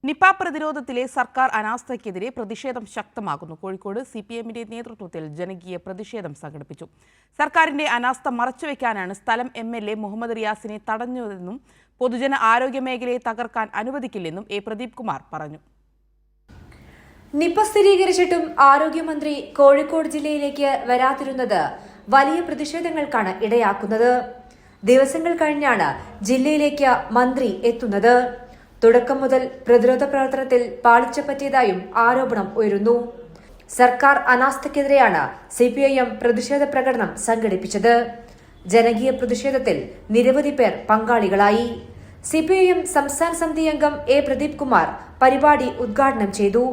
Nipah പ്രതിരോധത്തിലെ സർക്കാർ അനാസ്ഥയ്ക്കെതിരെ പ്രതിഷേധം ശക്തമാകുന്നു. കോഴിക്കോട് സിപിഎമ്മിന്റെ നേതൃത്വത്തിൽ ജനകീയ പ്രതിഷേധം സംഘടിപ്പിച്ചു. സർക്കാരിന്റെ അനാസ്ഥ മറച്ചുവെക്കാനാണ് സ്ഥലം എംഎൽഎ മുഹമ്മദ് റിയാസിനെ തടഞ്ഞതെന്നും പൊതുജന ആരോഗ്യ മേഖലയെ തകർക്കാൻ അനുവദിക്കില്ലെന്നും എ പ്രദീപ് കുമാർ പറഞ്ഞു. നിപ സ്ഥിരീകരിച്ചിട്ടും ആരോഗ്യമന്ത്രി കോഴിക്കോട് ജില്ലയിലേക്ക് വരാതിരുന്നത് വലിയ പ്രതിഷേധങ്ങൾക്കാണ് ഇടയാക്കുന്നത്. ദിവസങ്ങൾ കഴിഞ്ഞാണ് ജില്ലയിലേക്ക് മന്ത്രി എത്തുന്നത്. തുടക്കം മുതൽ പ്രതിരോധ പ്രവർത്തനത്തിൽ പാളിച്ച പറ്റിയതായും ആരോപണം ഉയരുന്നു. സർക്കാർ അനാസ്ഥയ്ക്കെതിരെയാണ് സിപിഐഎം പ്രതിഷേധ പ്രകടനം സംഘടിപ്പിച്ചത്. ജനകീയ പ്രതിഷേധത്തിൽ നിരവധി പേർ പങ്കാളികളായി. സിപിഐഎം സംസ്ഥാന സമിതി അംഗം എ പ്രദീപ് കുമാർ പരിപാടി ഉദ്ഘാടനം ചെയ്തു.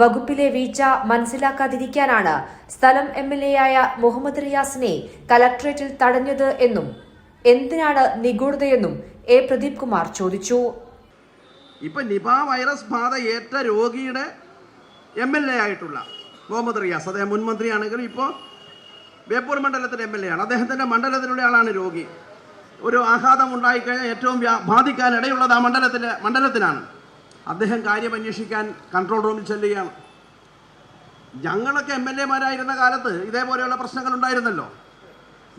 വകുപ്പിലെ വീഴ്ച മനസ്സിലാക്കാതിരിക്കാനാണ് സ്ഥലം എംഎൽഎയായ മുഹമ്മദ് റിയാസിനെ കലക്ടറേറ്റിൽ തടഞ്ഞത് എന്നും എന്തിനാണ് നിഗൂഢതയെന്നും എ പ്രദീപ് കുമാർ ചോദിച്ചു. ഇപ്പൊ നിപ വൈറസ് ബാധ ഏറ്റ രോഗിയുടെ MLA ആയിട്ടുള്ള മുഹമ്മദ് റിയാസ്, അദ്ദേഹം മുൻ മന്ത്രിയാണെങ്കിലും ഇപ്പോൾ ബേപ്പൂർ മണ്ഡലത്തിലെ MLA ആണ്. അദ്ദേഹത്തിന്റെ മണ്ഡലത്തിലുള്ള ആളാണ് രോഗി. ഒരു ആഘാതം ഉണ്ടായിക്കഴിഞ്ഞാൽ ഏറ്റവും ബാധിക്കാനിടയുള്ളത് ആ മണ്ഡലത്തിനാണ്. അദ്ദേഹം കാര്യം അന്വേഷിക്കാൻ കൺട്രോൾ റൂമിൽ ചെല്ലുകയാണ്. ഞങ്ങളൊക്കെ MLA-മാരായിരുന്ന കാലത്ത് ഇതേപോലെയുള്ള പ്രശ്നങ്ങൾ ഉണ്ടായിരുന്നല്ലോ.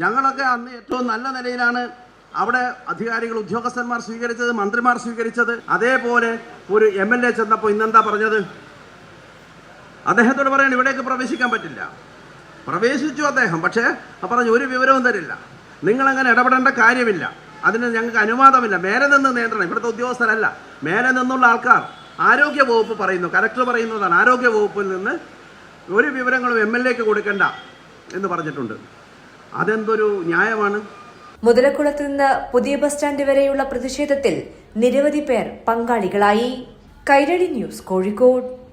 ഞങ്ങളൊക്കെ അന്ന് ഏറ്റവും നല്ല നിലയിലാണ് അവിടെ അധികാരികൾ, ഉദ്യോഗസ്ഥന്മാർ സ്വീകരിച്ചത്, മന്ത്രിമാർ സ്വീകരിച്ചത്. അതേപോലെ ഒരു MLA ചെന്നപ്പോൾ ഇന്നെന്താ പറഞ്ഞത്? അദ്ദേഹത്തോട് പറയാൻ ഇവിടേക്ക് പ്രവേശിക്കാൻ പറ്റില്ല. പ്രവേശിച്ചു അദ്ദേഹം, പക്ഷേ പറഞ്ഞു ഒരു വിവരവും തരില്ല, നിങ്ങളങ്ങനെ ഇടപെടേണ്ട കാര്യമില്ല, അതിന് ഞങ്ങൾക്ക് അനുവാദമില്ല. മേലെ നിന്ന് നിയന്ത്രണം, ഇവിടുത്തെ ഉദ്യോഗസ്ഥരല്ല, മേലെ നിന്നുള്ള ആൾക്കാർ. ആരോഗ്യ വകുപ്പ് പറയുന്നു, കലക്ടർ പറയുന്നതാണ്, ആരോഗ്യ വകുപ്പിൽ നിന്ന് ഒരു വിവരങ്ങളും MLA-ക്ക് കൊടുക്കണ്ട എന്ന് പറഞ്ഞിട്ടുണ്ട്. അതെന്തൊരു ന്യായമാണ്? മുതലക്കുളത്ത് നിന്ന് പുതിയ ബസ് സ്റ്റാൻഡ് വരെയുള്ള പ്രതിഷേധത്തിൽ നിരവധി പേർ പങ്കാളികളായി. കൈരളി ന്യൂസ്, കോഴിക്കോട്.